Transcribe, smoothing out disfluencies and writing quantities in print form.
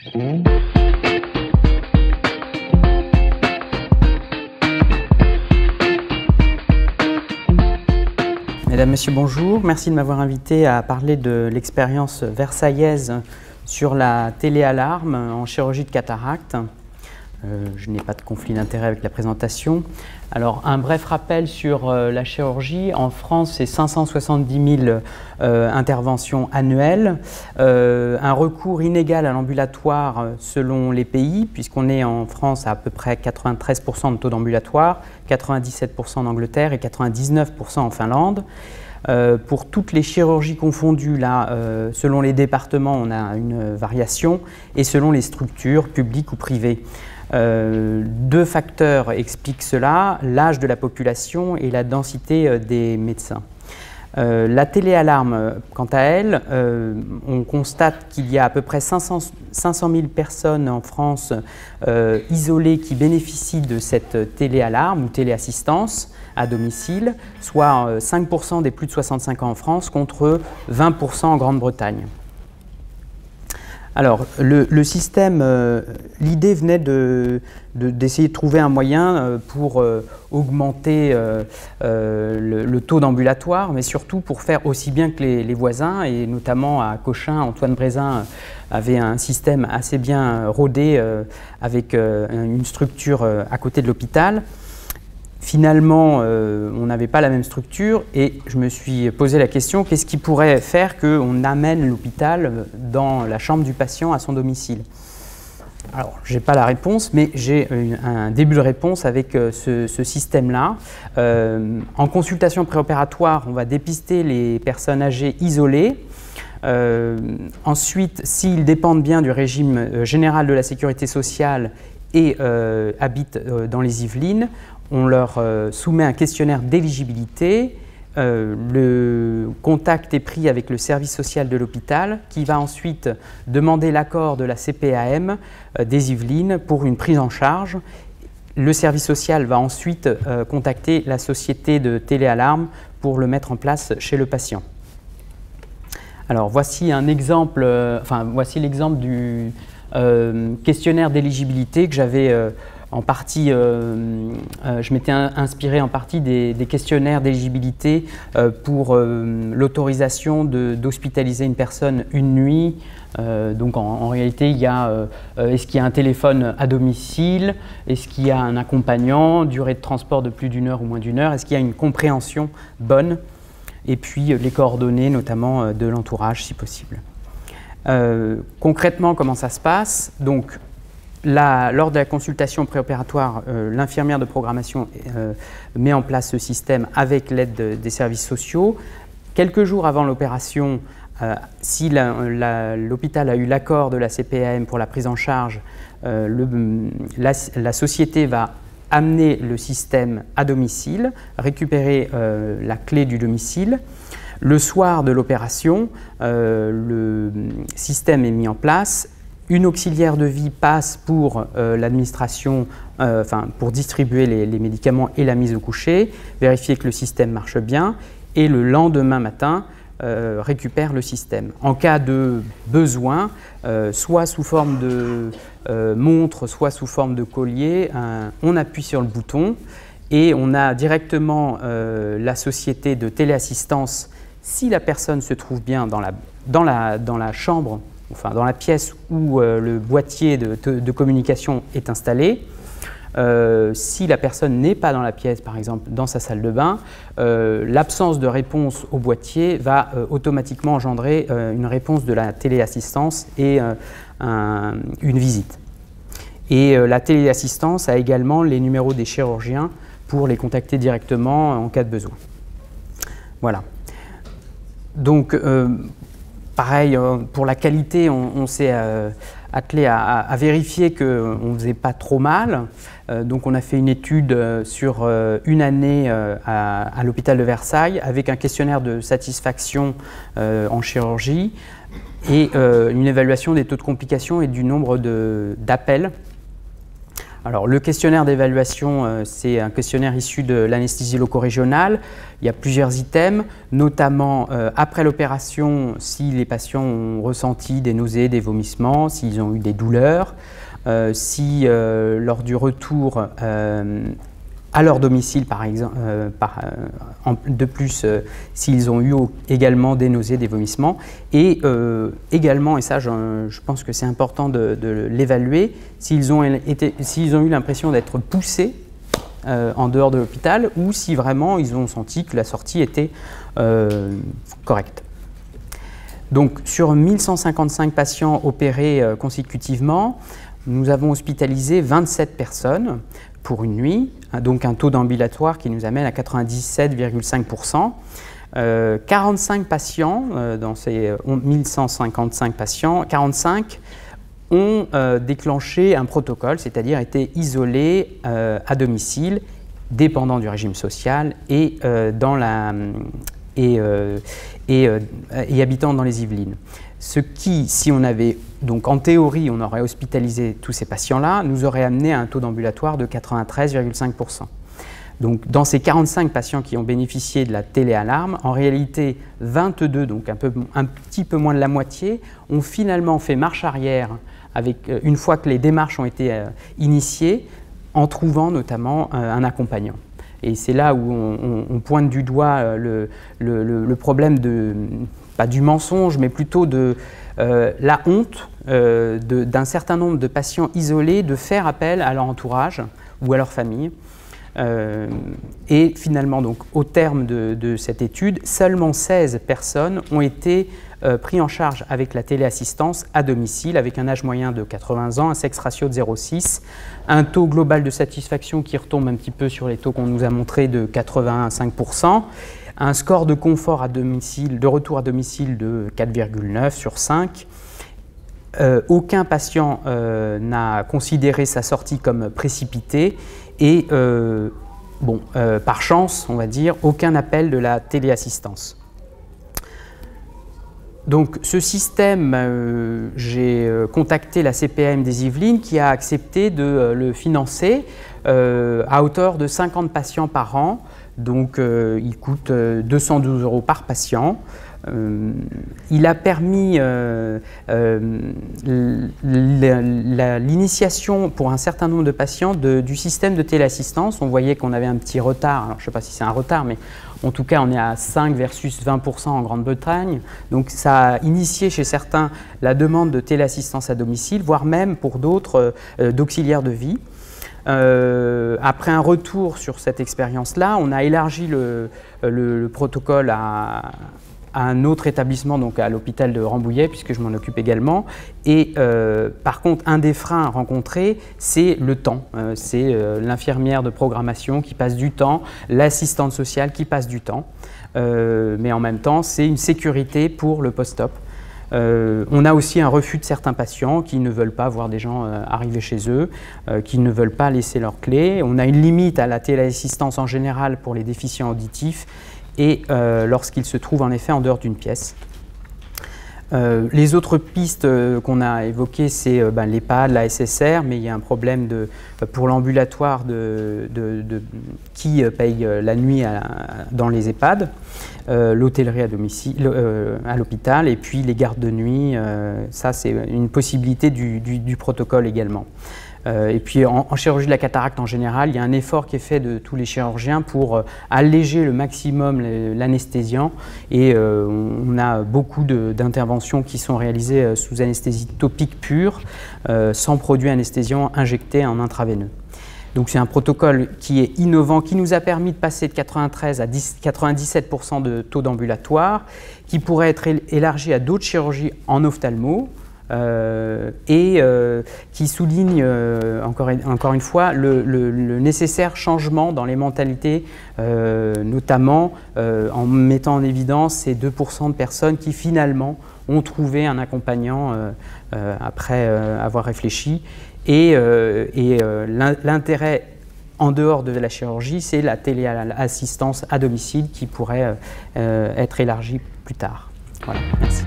Mesdames, Messieurs, bonjour. Merci de m'avoir invité à parler de l'expérience versaillaise sur la téléalarme en chirurgie de cataracte. Je n'ai pas de conflit d'intérêt avec la présentation. Alors, un bref rappel sur la chirurgie. En France, c'est 570 000 interventions annuelles. Un recours inégal à l'ambulatoire selon les pays, puisqu'on est en France à peu près 93% de taux d'ambulatoire, 97% en Angleterre et 99% en Finlande. Pour toutes les chirurgies confondues, là, selon les départements, on a une variation, et selon les structures, publiques ou privées. Deux facteurs expliquent cela, l'âge de la population et la densité des médecins. La téléalarme, quant à elle, on constate qu'il y a à peu près 500 000 personnes en France isolées qui bénéficient de cette téléalarme ou téléassistance à domicile, soit 5% des plus de 65 ans en France contre 20% en Grande-Bretagne. Alors, le système, l'idée venait d'essayer de trouver un moyen pour augmenter le taux d'ambulatoire, mais surtout pour faire aussi bien que les voisins, et notamment à Cochin, Antoine Brézin avait un système assez bien rodé avec une structure à côté de l'hôpital. Finalement, on n'avait pas la même structure et je me suis posé la question, qu'est-ce qui pourrait faire qu'on amène l'hôpital dans la chambre du patient à son domicile? Alors, je n'ai pas la réponse, mais j'ai un début de réponse avec ce système-là. En consultation préopératoire, on va dépister les personnes âgées isolées. Ensuite, s'ils dépendent bien du régime général de la sécurité sociale et habitent dans les Yvelines, on leur soumet un questionnaire d'éligibilité. Le contact est pris avec le service social de l'hôpital qui va ensuite demander l'accord de la CPAM des Yvelines pour une prise en charge. Le service social va ensuite contacter la société de téléalarme pour le mettre en place chez le patient. Alors voici un exemple, voici l'exemple du questionnaire d'éligibilité que j'avais en partie, je m'étais inspiré en partie des questionnaires d'éligibilité pour l'autorisation d'hospitaliser une personne une nuit. Donc en réalité, il y a est-ce qu'il y a un téléphone à domicile, est-ce qu'il y a un accompagnant, durée de transport de plus d'une heure ou moins d'une heure, est-ce qu'il y a une compréhension bonne, et puis les coordonnées notamment de l'entourage si possible. Concrètement, comment ça se passe? Donc, lors de la consultation préopératoire, l'infirmière de programmation met en place ce système avec l'aide des services sociaux. Quelques jours avant l'opération, si l'hôpital a eu l'accord de la CPAM pour la prise en charge, la société va amener le système à domicile, récupérer la clé du domicile. Le soir de l'opération, le système est mis en place. Une auxiliaire de vie passe pour l'administration, pour distribuer les médicaments et la mise au coucher, vérifier que le système marche bien, et le lendemain matin, récupère le système. En cas de besoin, soit sous forme de montre, soit sous forme de collier, on appuie sur le bouton et on a directement la société de téléassistance, si la personne se trouve bien dans la chambre, enfin dans la pièce où le boîtier de communication est installé. Si la personne n'est pas dans la pièce, par exemple dans sa salle de bain, l'absence de réponse au boîtier va automatiquement engendrer une réponse de la téléassistance et une visite. Et la téléassistance a également les numéros des chirurgiens pour les contacter directement en cas de besoin. Voilà. Donc, pareil, pour la qualité, on s'est attelé à vérifier qu'on ne faisait pas trop mal. Donc on a fait une étude sur une année à l'hôpital de Versailles avec un questionnaire de satisfaction en chirurgie et une évaluation des taux de complications et du nombre d'appels. Alors, le questionnaire d'évaluation, c'est un questionnaire issu de l'anesthésie loco-régionale. Il y a plusieurs items, notamment après l'opération, si les patients ont ressenti des nausées, des vomissements, s'ils ont eu des douleurs, si lors du retour à leur domicile, par exemple, de plus, s'ils ont eu également des nausées, des vomissements, et également, et ça je pense que c'est important de l'évaluer, s'ils ont eu l'impression d'être poussés en dehors de l'hôpital, ou si vraiment ils ont senti que la sortie était correcte. Donc sur 1155 patients opérés consécutivement, nous avons hospitalisé 27 personnes pour une nuit, donc un taux d'ambulatoire qui nous amène à 97,5%. 45 patients, dans ces 1155 patients, 45 ont déclenché un protocole, c'est-à-dire été isolés à domicile, dépendant du régime social et, habitant dans les Yvelines. Ce qui, si on avait, donc en théorie, on aurait hospitalisé tous ces patients-là, nous aurait amené à un taux d'ambulatoire de 93,5%. Donc dans ces 45 patients qui ont bénéficié de la téléalarme, en réalité 22, donc un petit peu moins de la moitié, ont finalement fait marche arrière une fois que les démarches ont été initiées, en trouvant notamment un accompagnant. Et c'est là où on pointe du doigt le problème pas du mensonge, mais plutôt de la honte d'un certain nombre de patients isolés de faire appel à leur entourage ou à leur famille. Et finalement, donc, au terme de cette étude, seulement 16 personnes ont été pris en charge avec la téléassistance à domicile, avec un âge moyen de 80 ans, un sexe ratio de 0,6, un taux global de satisfaction qui retombe un petit peu sur les taux qu'on nous a montrés de 85%, un score de confort à domicile, de retour à domicile de 4,9 sur 5. Aucun patient n'a considéré sa sortie comme précipitée et, par chance, on va dire, aucun appel de la téléassistance. Donc ce système, j'ai contacté la CPAM des Yvelines qui a accepté de le financer à hauteur de 50 patients par an. Donc il coûte 212 € par patient. Il a permis l'initiation pour un certain nombre de patients du système de téléassistance. On voyait qu'on avait un petit retard, alors je ne sais pas si c'est un retard, mais en tout cas on est à 5 versus 20% en Grande-Bretagne. Donc ça a initié chez certains la demande de téléassistance à domicile, voire même pour d'autres d'auxiliaires de vie. Après un retour sur cette expérience-là, on a élargi le protocole à un autre établissement, donc à l'hôpital de Rambouillet, puisque je m'en occupe également. Et par contre, un des freins rencontrés, c'est le temps. C'est l'infirmière de programmation qui passe du temps, l'assistante sociale qui passe du temps. Mais en même temps, c'est une sécurité pour le post-op. On a aussi un refus de certains patients qui ne veulent pas voir des gens arriver chez eux, qui ne veulent pas laisser leurs clés. On a une limite à la téléassistance en général pour les déficients auditifs et lorsqu'ils se trouvent en effet en dehors d'une pièce. Les autres pistes qu'on a évoquées, c'est l'EHPAD, la SSR, mais il y a un problème pour l'ambulatoire qui paye la nuit dans les EHPAD, l'hôtellerie à domicile, à l'hôpital, et puis les gardes de nuit. Ça, c'est une possibilité du protocole également. Et puis en chirurgie de la cataracte en général, il y a un effort qui est fait de tous les chirurgiens pour alléger le maximum l'anesthésiant et on a beaucoup d'interventions qui sont réalisées sous anesthésie topique pure, sans produit anesthésiant injecté en intraveineux. Donc c'est un protocole qui est innovant, qui nous a permis de passer de 93 à 97% de taux d'ambulatoire, qui pourrait être élargi à d'autres chirurgies en ophtalmo, et qui souligne encore une fois le nécessaire changement dans les mentalités, notamment en mettant en évidence ces 2% de personnes qui finalement ont trouvé un accompagnant après avoir réfléchi. Et l'intérêt en dehors de la chirurgie, c'est la téléassistance à domicile qui pourrait être élargie plus tard. Voilà, merci.